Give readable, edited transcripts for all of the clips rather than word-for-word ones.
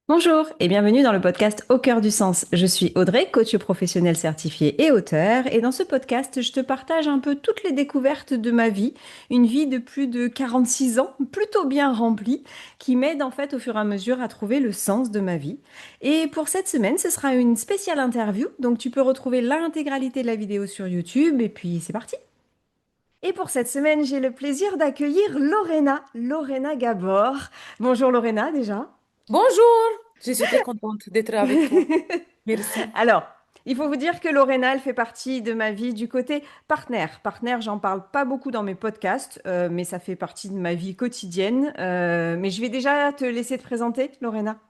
Bonjour et bienvenue dans le podcast Au cœur du sens. Je suis Audrey, coach professionnel certifié et auteur, et dans ce podcast, je te partage un peu toutes les découvertes de ma vie, une vie de plus de 46 ans, plutôt bien remplie, qui m'aide en fait au fur et à mesure à trouver le sens de ma vie. Et pour cette semaine, ce sera une spéciale interview, donc tu peux retrouver l'intégralité de la vidéo sur YouTube, et puis c'est parti. Et pour cette semaine, j'ai le plaisir d'accueillir Lorena Gabor. Bonjour Lorena déjà. Bonjour, je suis très contente d'être avec toi. Merci. Alors, il faut vous dire que Lorena, elle fait partie de ma vie du côté partenaire. Partenaire, j'en parle pas beaucoup dans mes podcasts, mais ça fait partie de ma vie quotidienne. Mais je vais déjà te laisser te présenter, Lorena.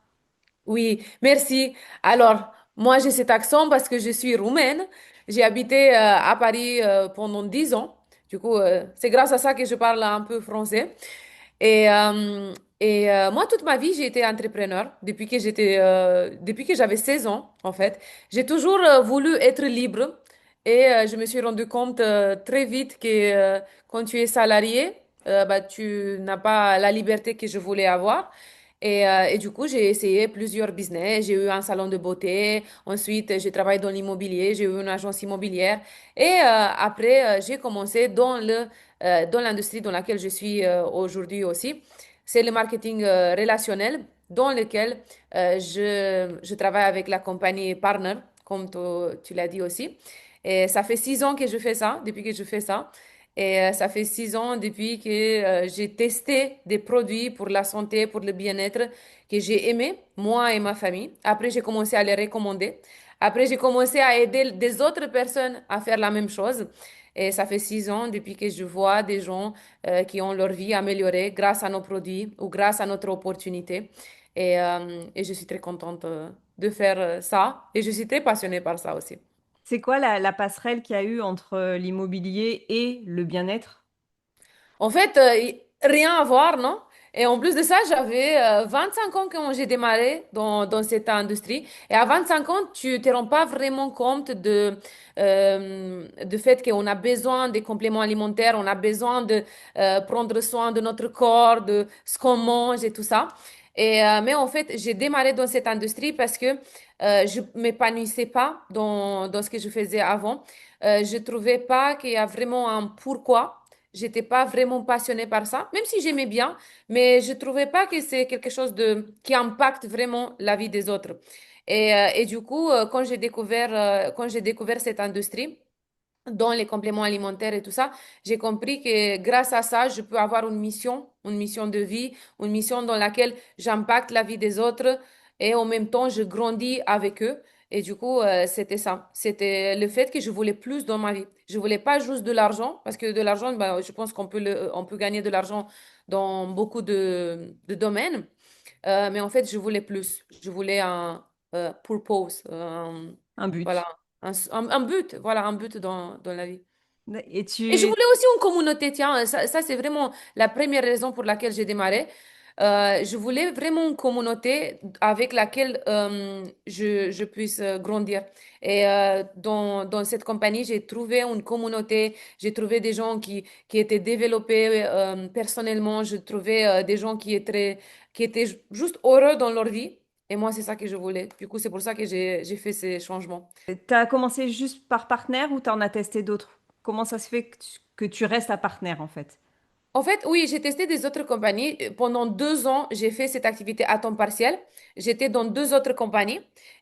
Oui, merci. Alors, moi, j'ai cet accent parce que je suis roumaine. J'ai habité à Paris pendant 10 ans. Du coup, c'est grâce à ça que je parle un peu français. Moi, toute ma vie, j'ai été entrepreneur depuis que j'avais 16 ans, en fait. J'ai toujours voulu être libre et je me suis rendu compte très vite que quand tu es salarié, bah, tu n'as pas la liberté que je voulais avoir. Et du coup, j'ai essayé plusieurs business. J'ai eu un salon de beauté. Ensuite, j'ai travaillé dans l'immobilier. J'ai eu une agence immobilière. Et après, j'ai commencé dans l'industrie dans laquelle je suis aujourd'hui aussi. C'est le marketing relationnel dans lequel je travaille avec la compagnie Partner, comme tu l'as dit aussi. Et ça fait 6 ans que je fais ça, depuis que je fais ça. Et ça fait 6 ans depuis que j'ai testé des produits pour la santé, pour le bien-être, que j'ai aimé, moi et ma famille. Après, j'ai commencé à les recommander. Après, j'ai commencé à aider des autres personnes à faire la même chose. Et ça fait 6 ans depuis que je vois des gens qui ont leur vie améliorée grâce à nos produits ou grâce à notre opportunité. Et je suis très contente de faire ça. Et je suis très passionnée par ça aussi. C'est quoi la passerelle qu'il y a eu entre l'immobilier et le bien-être? En fait, rien à voir, non? Et en plus de ça, j'avais 25 ans quand j'ai démarré dans cette industrie. Et à 25 ans, tu te rends pas vraiment compte de fait qu'on a besoin des compléments alimentaires, on a besoin de prendre soin de notre corps, de ce qu'on mange et tout ça. Mais en fait, j'ai démarré dans cette industrie parce que je m'épanouissais pas dans ce que je faisais avant. Je trouvais pas qu'il y a vraiment un pourquoi. J'étais pas vraiment passionnée par ça, même si j'aimais bien, mais je trouvais pas que c'est quelque chose qui impacte vraiment la vie des autres. Et du coup, quand j'ai découvert cette industrie, dans les compléments alimentaires et tout ça, j'ai compris que grâce à ça, je peux avoir une mission de vie, une mission dans laquelle j'impacte la vie des autres et en même temps, je grandis avec eux. Et du coup, c'était ça. C'était le fait que je voulais plus dans ma vie. Je voulais pas juste de l'argent, parce que de l'argent, bah, je pense on peut gagner de l'argent dans beaucoup de domaines. Mais en fait, je voulais plus. Je voulais un purpose, Un but. voilà, un but, voilà, un but dans la vie. Et Et je tu... voulais aussi une communauté, tiens, ça c'est vraiment la première raison pour laquelle j'ai démarré. Je voulais vraiment une communauté avec laquelle je puisse grandir. Et dans cette compagnie, j'ai trouvé une communauté, j'ai trouvé des gens qui étaient développés personnellement, je trouvais des gens qui étaient juste heureux dans leur vie. Et moi, c'est ça que je voulais. Du coup, c'est pour ça que j'ai fait ces changements. T'as commencé juste par partenaire ou t'en as testé d'autres? Comment ça se fait que tu restes à partenaire en fait? En fait, oui, j'ai testé des autres compagnies. Pendant 2 ans, j'ai fait cette activité à temps partiel. J'étais dans deux autres compagnies.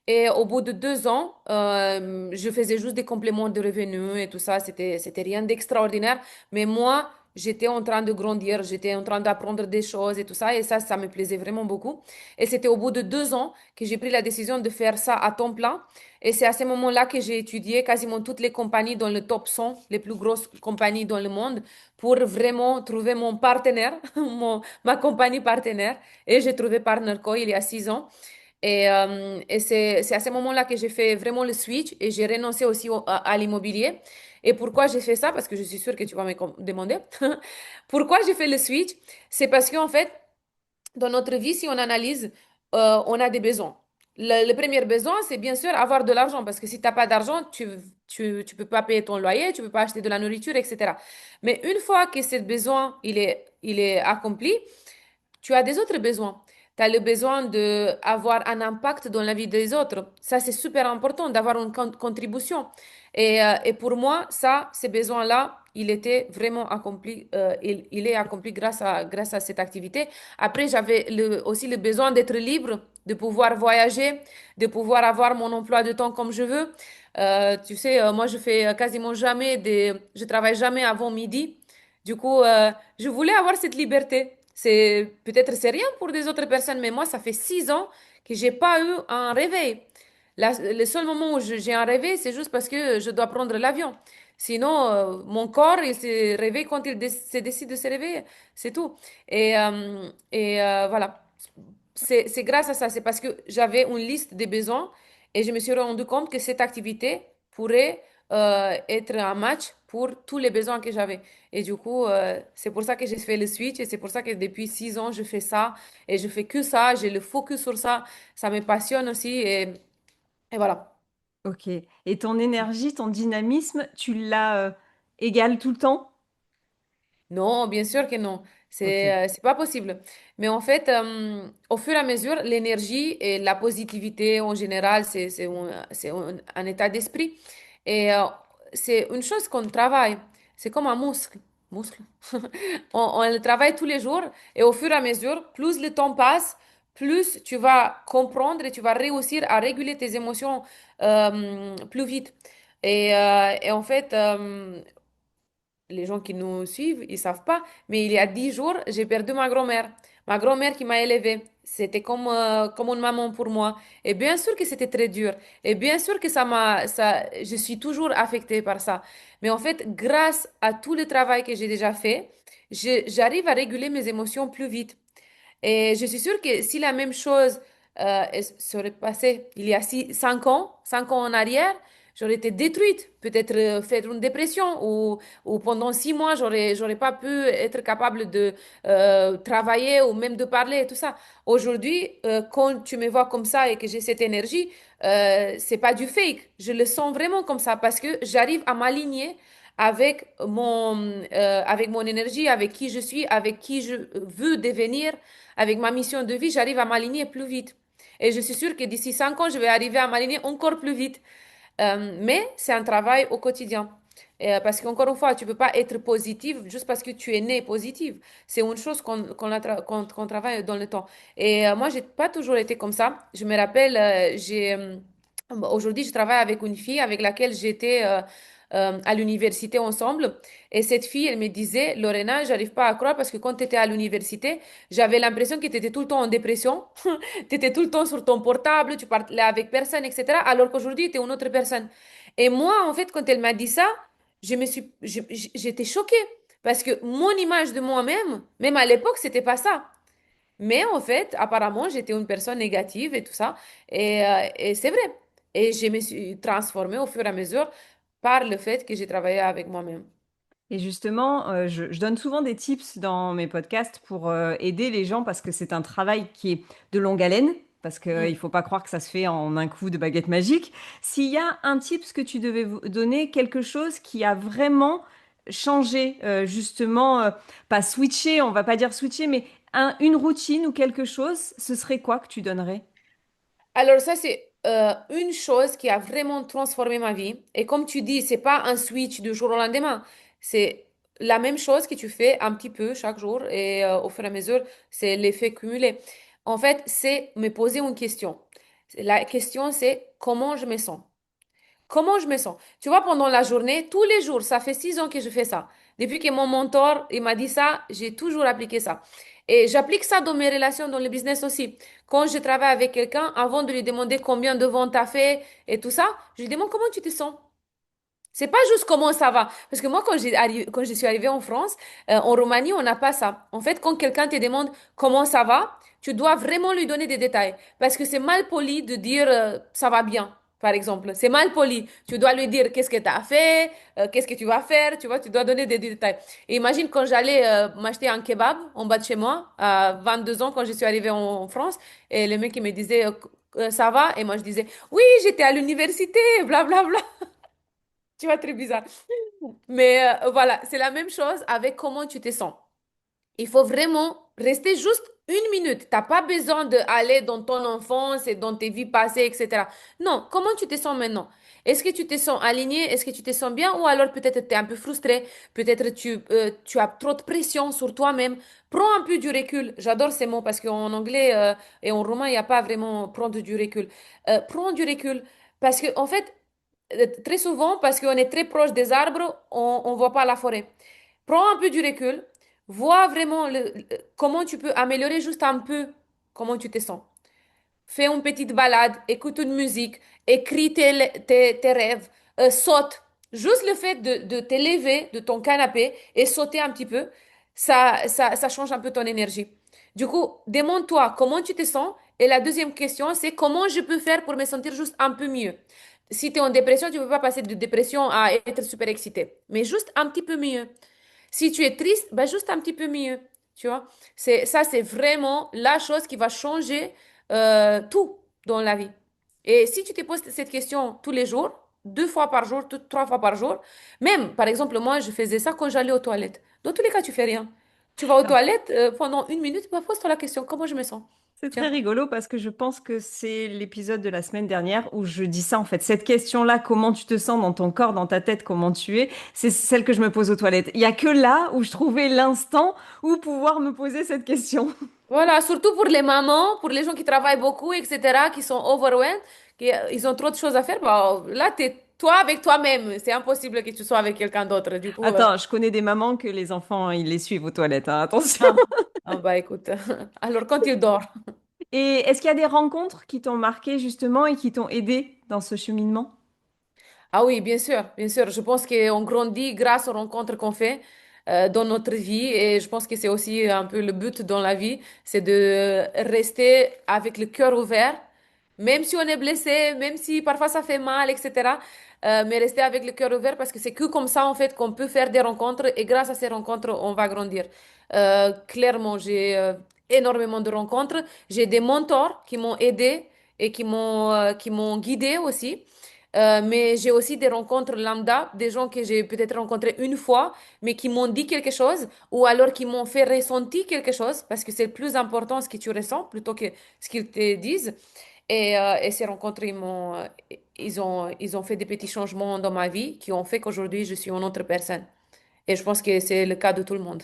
Et au bout de 2 ans, je faisais juste des compléments de revenus et tout ça. C'était rien d'extraordinaire. Mais moi, j'étais en train de grandir. J'étais en train d'apprendre des choses et tout ça. Et ça me plaisait vraiment beaucoup. Et c'était au bout de 2 ans que j'ai pris la décision de faire ça à temps plein. Et c'est à ce moment-là que j'ai étudié quasiment toutes les compagnies dans le top 100, les plus grosses compagnies dans le monde pour vraiment trouver mon partenaire, ma compagnie partenaire. Et j'ai trouvé PartnerCo il y a 6 ans. Et c'est à ce moment-là que j'ai fait vraiment le switch et j'ai renoncé aussi à l'immobilier. Et pourquoi j'ai fait ça? Parce que je suis sûre que tu vas me demander. Pourquoi j'ai fait le switch? C'est parce qu'en fait, dans notre vie, si on analyse, on a des besoins. Le premier besoin, c'est bien sûr avoir de l'argent, parce que si tu n'as pas d'argent, tu peux pas payer ton loyer, tu peux pas acheter de la nourriture, etc. Mais une fois que ce besoin il est accompli, tu as des autres besoins. tu as le besoin d'avoir un impact dans la vie des autres. Ça, c'est super important d'avoir une contribution. Et pour moi, ça, ces besoins-là, il était vraiment accompli, il est accompli grâce à cette activité. Après, j'avais aussi le besoin d'être libre, de pouvoir voyager, de pouvoir avoir mon emploi de temps comme je veux. Tu sais, moi, je fais quasiment jamais je travaille jamais avant midi. Du coup, je voulais avoir cette liberté. C'est rien pour des autres personnes, mais moi, ça fait 6 ans que j'ai pas eu un réveil. Le seul moment où j'ai un réveil, c'est juste parce que je dois prendre l'avion. Sinon, mon corps, il se réveille quand il se décide de se réveiller. C'est tout. Et voilà. C'est grâce à ça. C'est parce que j'avais une liste de besoins et je me suis rendu compte que cette activité pourrait être un match pour tous les besoins que j'avais. Et du coup, c'est pour ça que j'ai fait le switch et c'est pour ça que depuis 6 ans, je fais ça et je fais que ça. J'ai le focus sur ça. Ça me passionne aussi et voilà. Ok. Et ton énergie, ton dynamisme, tu l'as égal tout le temps? Non, bien sûr que non. Ok. C'est pas possible. Mais en fait, au fur et à mesure, l'énergie et la positivité en général, c'est un état d'esprit. Et c'est une chose qu'on travaille. C'est comme un muscle. Muscle. On le travaille tous les jours et au fur et à mesure, plus le temps passe, plus tu vas comprendre et tu vas réussir à réguler tes émotions plus vite. Et en fait, les gens qui nous suivent, ils savent pas, mais il y a 10 jours, j'ai perdu ma grand-mère. Ma grand-mère qui m'a élevée. C'était comme une maman pour moi. Et bien sûr que c'était très dur. Et bien sûr que je suis toujours affectée par ça. Mais en fait, grâce à tout le travail que j'ai déjà fait, j'arrive à réguler mes émotions plus vite. Et je suis sûre que si la même chose serait passée il y a 5 ans en arrière, j'aurais été détruite, peut-être faire une dépression ou pendant 6 mois, j'aurais pas pu être capable de travailler ou même de parler et tout ça. Aujourd'hui, quand tu me vois comme ça et que j'ai cette énergie, c'est pas du fake. Je le sens vraiment comme ça parce que j'arrive à m'aligner avec mon énergie, avec qui je suis, avec qui je veux devenir, avec ma mission de vie, j'arrive à m'aligner plus vite. Et je suis sûre que d'ici 5 ans, je vais arriver à m'aligner encore plus vite. Mais c'est un travail au quotidien. Parce qu'encore une fois, tu ne peux pas être positive juste parce que tu es né positive. C'est une chose qu'on travaille dans le temps. Et moi, j'ai pas toujours été comme ça. Je me rappelle, aujourd'hui, je travaille avec une fille avec laquelle j'étais à l'université ensemble. Et cette fille, elle me disait, Lorena, j'arrive pas à croire parce que quand tu étais à l'université, j'avais l'impression que tu étais tout le temps en dépression. Tu étais tout le temps sur ton portable, tu parlais avec personne, etc. Alors qu'aujourd'hui, tu es une autre personne. Et moi, en fait, quand elle m'a dit ça, j'étais choquée. Parce que mon image de moi-même, même à l'époque, c'était pas ça. Mais en fait, apparemment, j'étais une personne négative et tout ça. Et c'est vrai. Et je me suis transformée au fur et à mesure par le fait que j'ai travaillé avec moi-même. Et justement, je donne souvent des tips dans mes podcasts pour aider les gens parce que c'est un travail qui est de longue haleine, parce qu'il Mm. ne faut pas croire que ça se fait en un coup de baguette magique. S'il y a un tips que tu devais donner, quelque chose qui a vraiment changé, justement, pas switcher, on va pas dire switcher, mais une routine ou quelque chose, ce serait quoi que tu donnerais? Alors ça, c'est une chose qui a vraiment transformé ma vie. Et comme tu dis, c'est pas un switch du jour au lendemain. C'est la même chose que tu fais un petit peu chaque jour et au fur et à mesure, c'est l'effet cumulé. En fait, c'est me poser une question. La question, c'est comment je me sens? Comment je me sens? Tu vois, pendant la journée, tous les jours, ça fait 6 ans que je fais ça. Depuis que mon mentor, il m'a dit ça, j'ai toujours appliqué ça. Et j'applique ça dans mes relations, dans le business aussi. Quand je travaille avec quelqu'un, avant de lui demander combien de ventes tu as fait et tout ça, je lui demande comment tu te sens. C'est pas juste comment ça va. Parce que moi, quand je suis arrivée en France, en Roumanie, on n'a pas ça. En fait, quand quelqu'un te demande comment ça va, tu dois vraiment lui donner des détails. Parce que c'est mal poli de dire ça va bien, par exemple. C'est mal poli. Tu dois lui dire qu'est-ce que tu as fait, qu'est-ce que tu vas faire, tu vois, tu dois donner des détails. Et imagine quand j'allais m'acheter un kebab en bas de chez moi, à 22 ans, quand je suis arrivée en France, et le mec il me disait ça va, et moi je disais oui, j'étais à l'université, blablabla. Tu vois, très bizarre. Mais voilà, c'est la même chose avec comment tu te sens. Il faut vraiment rester juste Une minute. T'as pas besoin d'aller dans ton enfance et dans tes vies passées, etc. Non, comment tu te sens maintenant? Est-ce que tu te sens aligné? Est-ce que tu te sens bien? Ou alors peut-être tu es un peu frustré, peut-être tu as trop de pression sur toi-même. Prends un peu du recul. J'adore ces mots parce qu'en anglais et en romain, il n'y a pas vraiment prendre du recul. Prends du recul parce que en fait, très souvent, parce qu'on est très proche des arbres, on ne voit pas la forêt. Prends un peu du recul, vois vraiment comment tu peux améliorer juste un peu comment tu te sens. Fais une petite balade, écoute une musique, écris tes rêves, saute. Juste le fait de te lever de ton canapé et sauter un petit peu, ça change un peu ton énergie. Du coup, demande-toi comment tu te sens. Et la deuxième question, c'est comment je peux faire pour me sentir juste un peu mieux. Si tu es en dépression, tu ne peux pas passer de dépression à être super excité, mais juste un petit peu mieux. Si tu es triste, ben juste un petit peu mieux. Tu vois, c'est vraiment la chose qui va changer tout dans la vie. Et si tu te poses cette question tous les jours, 2 fois par jour, 3 fois par jour, même, par exemple, moi, je faisais ça quand j'allais aux toilettes. Dans tous les cas, tu fais rien. Tu vas aux toilettes pendant une minute, bah, pose-toi la question, comment je me sens? C'est très Tiens. rigolo parce que je pense que c'est l'épisode de la semaine dernière où je dis ça en fait. Cette question-là, comment tu te sens dans ton corps, dans ta tête, comment tu es, c'est celle que je me pose aux toilettes. Il y a que là où je trouvais l'instant où pouvoir me poser cette question. Voilà, surtout pour les mamans, pour les gens qui travaillent beaucoup, etc., qui sont overwhelmed, ils ont trop de choses à faire. Bah, là, tu es toi avec toi-même. C'est impossible que tu sois avec quelqu'un d'autre. Du coup, Attends, je connais des mamans que les enfants, ils les suivent aux toilettes, hein, attention. ah, ah, bah écoute, alors quand il dort. Et est-ce qu'il y a des rencontres qui t'ont marqué justement et qui t'ont aidé dans ce cheminement? Ah oui, bien sûr, bien sûr. Je pense qu'on grandit grâce aux rencontres qu'on fait dans notre vie et je pense que c'est aussi un peu le but dans la vie, c'est de rester avec le cœur ouvert, même si on est blessé, même si parfois ça fait mal, etc. Mais rester avec le cœur ouvert parce que c'est que comme ça en fait qu'on peut faire des rencontres et grâce à ces rencontres, on va grandir. Clairement, j'ai énormément de rencontres. J'ai des mentors qui m'ont aidé et qui m'ont guidé aussi. Mais j'ai aussi des rencontres lambda, des gens que j'ai peut-être rencontrés une fois, mais qui m'ont dit quelque chose, ou alors qui m'ont fait ressentir quelque chose, parce que c'est le plus important ce que tu ressens plutôt que ce qu'ils te disent. Et ces rencontres, ils ont fait des petits changements dans ma vie qui ont fait qu'aujourd'hui, je suis une autre personne. Et je pense que c'est le cas de tout le monde.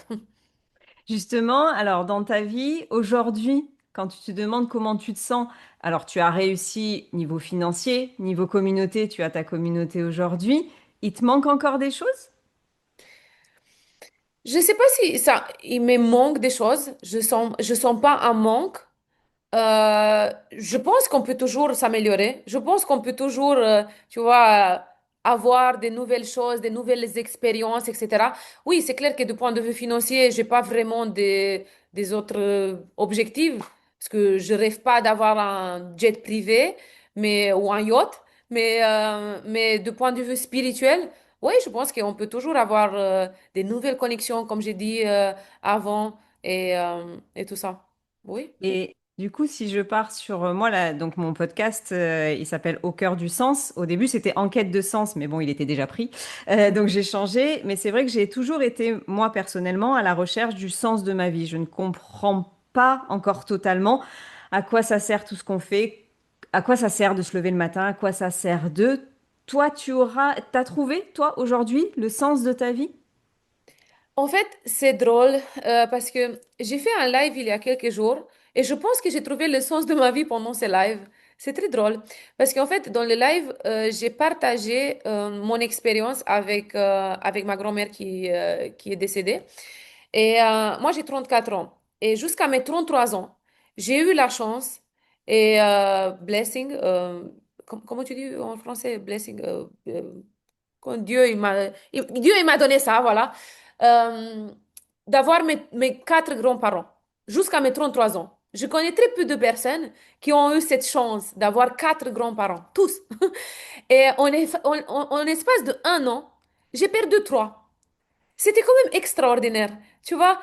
Justement, alors dans ta vie, aujourd'hui, quand tu te demandes comment tu te sens, alors tu as réussi niveau financier, niveau communauté, tu as ta communauté aujourd'hui, il te manque encore des choses? Je sais pas si ça, il me manque des choses. Je sens pas un manque. Je pense qu'on peut toujours s'améliorer. Je pense qu'on peut toujours, tu vois, avoir des nouvelles choses, des nouvelles expériences, etc. Oui, c'est clair que du point de vue financier, j'ai pas vraiment des autres objectifs parce que je rêve pas d'avoir un jet privé, ou un yacht. Mais du point de vue spirituel, oui, je pense qu'on peut toujours avoir des nouvelles connexions, comme j'ai dit avant, et tout ça. Oui. Et du coup, si je pars sur moi, là, donc mon podcast, il s'appelle Au cœur du sens. Au début, c'était Enquête de sens, mais bon, il était déjà pris. Donc j'ai changé. Mais c'est vrai que j'ai toujours été, moi personnellement, à la recherche du sens de ma vie. Je ne comprends pas encore totalement à quoi ça sert tout ce qu'on fait, à quoi ça sert de se lever le matin, à quoi ça sert de. Toi, t'as trouvé, toi, aujourd'hui, le sens de ta vie? En fait, c'est drôle parce que j'ai fait un live il y a quelques jours et je pense que j'ai trouvé le sens de ma vie pendant ce live. C'est très drôle parce qu'en fait, dans le live, j'ai partagé mon expérience avec ma grand-mère qui est décédée. Et moi, j'ai 34 ans. Et jusqu'à mes 33 ans, j'ai eu la chance et blessing, comment tu dis en français, blessing, quand Dieu il m'a donné ça, voilà, euh, d'avoir mes 4 grands-parents jusqu'à mes 33 ans. Je connais très peu de personnes qui ont eu cette chance d'avoir 4 grands-parents, tous. Et en espace de 1 an, j'ai perdu 3. C'était quand même extraordinaire, tu vois.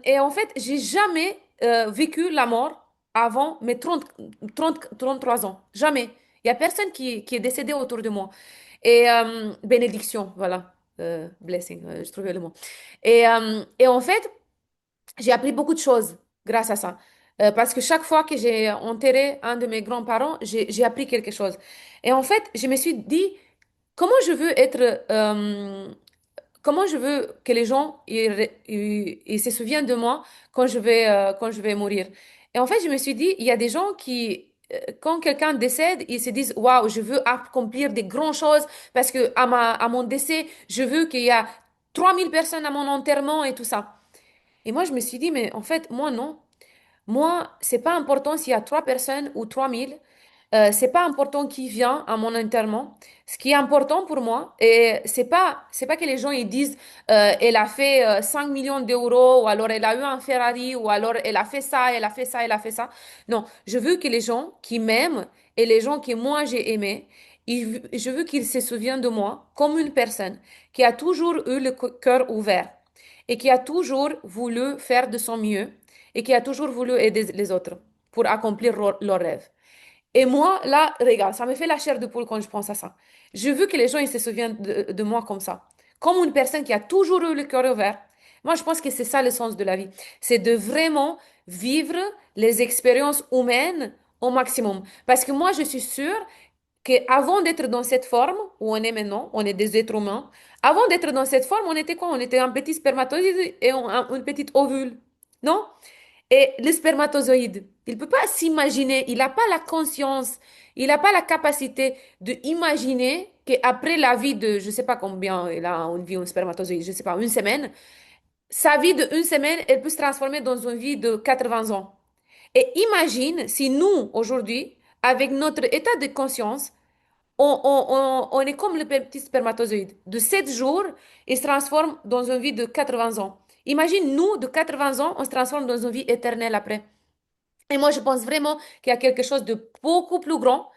Et en fait, j'ai jamais vécu la mort avant mes 33 ans. Jamais. Il y a personne qui est décédé autour de moi. Et bénédiction, voilà. Blessing, je trouvais le mot. Et en fait, j'ai appris beaucoup de choses grâce à ça. Parce que chaque fois que j'ai enterré un de mes grands-parents, j'ai appris quelque chose. Et en fait, je me suis dit, comment je veux être, comment je veux que les gens ils se souviennent de moi quand je vais mourir. Et en fait, je me suis dit, il y a des gens qui, quand quelqu'un décède, ils se disent, waouh, je veux accomplir des grandes choses parce que à mon décès, je veux qu'il y a 3000 personnes à mon enterrement et tout ça. Et moi, je me suis dit, mais en fait, moi, non. Moi, c'est pas important s'il y a 3 personnes ou 3000. C'est pas important qui vient à mon enterrement. Ce qui est important pour moi, et c'est pas que les gens ils disent, elle a fait 5 millions d'euros, ou alors elle a eu un Ferrari, ou alors elle a fait ça, elle a fait ça, elle a fait ça. Non, je veux que les gens qui m'aiment et les gens que moi j'ai aimés, je veux qu'ils se souviennent de moi comme une personne qui a toujours eu le cœur ouvert et qui a toujours voulu faire de son mieux et qui a toujours voulu aider les autres pour accomplir leurs rêves. Et moi, là, regarde, ça me fait la chair de poule quand je pense à ça. Je veux que les gens ils se souviennent de moi comme ça, comme une personne qui a toujours eu le cœur ouvert. Moi, je pense que c'est ça le sens de la vie. C'est de vraiment vivre les expériences humaines au maximum. Parce que moi, je suis sûre qu'avant d'être dans cette forme où on est maintenant, on est des êtres humains, avant d'être dans cette forme, on était quoi? On était un petit spermatozoïde et une petite ovule. Non? Et le spermatozoïde, il ne peut pas s'imaginer, il n'a pas la conscience, il n'a pas la capacité de imaginer qu'après la vie de, je ne sais pas combien il a une vie, un spermatozoïde, je ne sais pas, une semaine, sa vie de une semaine, elle peut se transformer dans une vie de 80 ans. Et imagine si nous, aujourd'hui, avec notre état de conscience, on est comme le petit spermatozoïde. De 7 jours, il se transforme dans une vie de 80 ans. Imagine, nous, de 80 ans, on se transforme dans une vie éternelle après. Et moi, je pense vraiment qu'il y a quelque chose de beaucoup plus grand.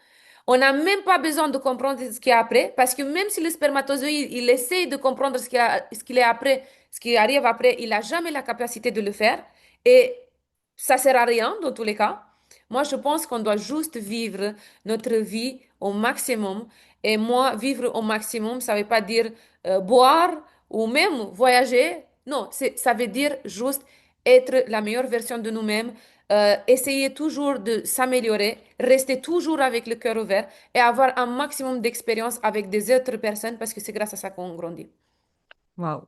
On n'a même pas besoin de comprendre ce qu'il y a après, parce que même si le spermatozoïde, il essaye de comprendre ce qu'il est après, ce qui arrive après, il n'a jamais la capacité de le faire. Et ça sert à rien dans tous les cas. Moi, je pense qu'on doit juste vivre notre vie au maximum. Et moi, vivre au maximum, ça ne veut pas dire boire ou même voyager. Non, ça veut dire juste être la meilleure version de nous-mêmes, essayer toujours de s'améliorer, rester toujours avec le cœur ouvert et avoir un maximum d'expérience avec des autres personnes parce que c'est grâce à ça qu'on grandit. Waouh.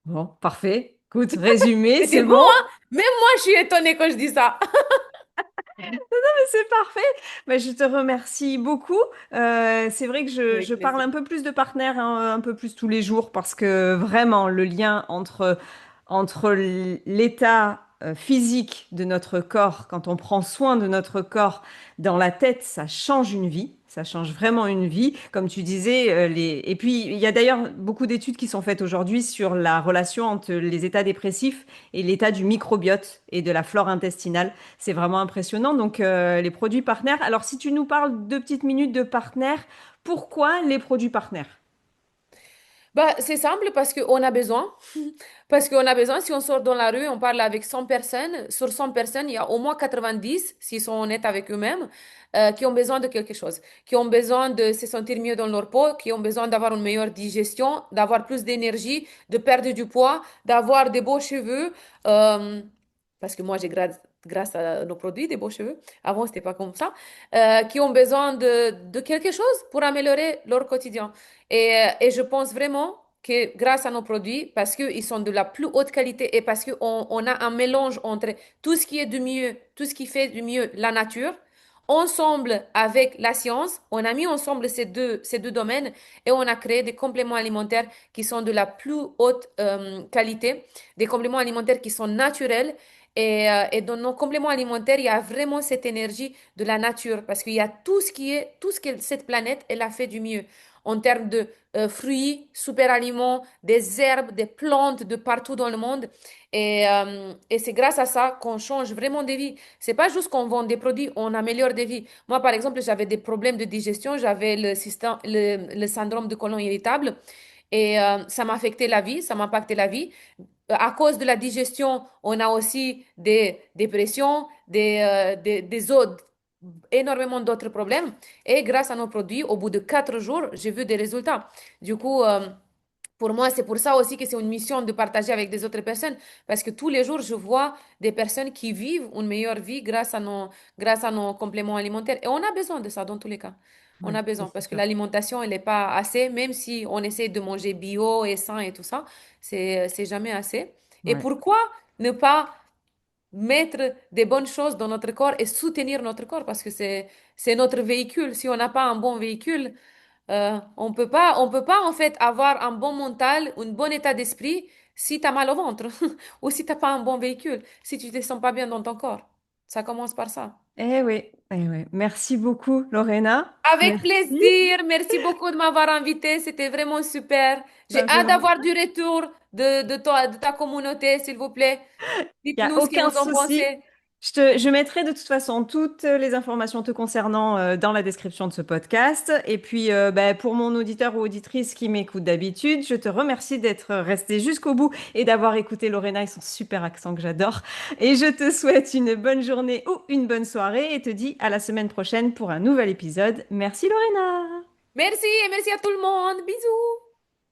Bon, parfait. Écoute, résumé, C'était c'est bon, bon. hein? Même moi, je suis étonnée quand je dis ça. C'est parfait. Bah, je te remercie beaucoup. C'est vrai que je Avec parle plaisir. un peu plus de partenaires, hein, un peu plus tous les jours parce que vraiment le lien entre l'état physique de notre corps, quand on prend soin de notre corps dans la tête, ça change une vie. Ça change vraiment une vie. Comme tu disais, et puis il y a d'ailleurs beaucoup d'études qui sont faites aujourd'hui sur la relation entre les états dépressifs et l'état du microbiote et de la flore intestinale. C'est vraiment impressionnant. Donc, les produits partenaires. Alors, si tu nous parles 2 petites minutes de partenaires, pourquoi les produits partenaires? Bah, c'est simple parce qu'on a besoin. Parce qu'on a besoin, si on sort dans la rue, on parle avec 100 personnes. Sur 100 personnes, il y a au moins 90, s'ils sont honnêtes avec eux-mêmes, qui ont besoin de quelque chose, qui ont besoin de se sentir mieux dans leur peau, qui ont besoin d'avoir une meilleure digestion, d'avoir plus d'énergie, de perdre du poids, d'avoir des beaux cheveux. euh, Parce que moi, j'ai grâce à nos produits des beaux cheveux. Avant, c'était pas comme ça. Qui ont besoin de quelque chose pour améliorer leur quotidien. Et je pense vraiment que grâce à nos produits, parce qu'ils sont de la plus haute qualité et parce qu'on on a un mélange entre tout ce qui est du mieux, tout ce qui fait du mieux la nature, ensemble avec la science, on a mis ensemble ces deux domaines et on a créé des compléments alimentaires qui sont de la plus haute qualité, des compléments alimentaires qui sont naturels. Et dans nos compléments alimentaires, il y a vraiment cette énergie de la nature parce qu'il y a tout ce que cette planète, elle a fait du mieux en termes de fruits, super aliments, des herbes, des plantes de partout dans le monde. Et c'est grâce à ça qu'on change vraiment des vies. C'est pas juste qu'on vend des produits, on améliore des vies. Moi, par exemple, j'avais des problèmes de digestion, j'avais le syndrome de côlon irritable. Et ça m'a affecté la vie, ça m'a impacté la vie. À cause de la digestion, on a aussi des dépressions, des autres, énormément d'autres problèmes. Et grâce à nos produits, au bout de 4 jours, j'ai vu des résultats. Du coup, Pour moi, c'est pour ça aussi que c'est une mission de partager avec des autres personnes, parce que tous les jours, je vois des personnes qui vivent une meilleure vie grâce à nos compléments alimentaires. Et on a besoin de ça dans tous les cas. On Oui, a ça besoin, c'est parce que sûr. l'alimentation, elle n'est pas assez, même si on essaie de manger bio et sain et tout ça, c'est jamais assez. Et Ouais. pourquoi ne pas mettre des bonnes choses dans notre corps et soutenir notre corps? Parce que c'est notre véhicule. Si on n'a pas un bon véhicule, on peut pas en fait avoir un bon mental, un bon état d'esprit si tu as mal au ventre ou si t'as pas un bon véhicule, si tu te sens pas bien dans ton corps. Ça commence par ça. Eh oui, eh oui. Merci beaucoup, Lorena. Avec Merci. plaisir. Merci beaucoup de m'avoir invité. C'était vraiment super. J'ai Ça fait hâte vraiment. d'avoir du retour de toi, de ta communauté, s'il vous plaît. Il n'y a Dites-nous ce que aucun vous en souci. pensez. Je mettrai de toute façon toutes les informations te concernant dans la description de ce podcast. Et puis, bah, pour mon auditeur ou auditrice qui m'écoute d'habitude, je te remercie d'être resté jusqu'au bout et d'avoir écouté Lorena et son super accent que j'adore. Et je te souhaite une bonne journée ou une bonne soirée et te dis à la semaine prochaine pour un nouvel épisode. Merci Lorena! Merci et merci à tout le monde. Bisous.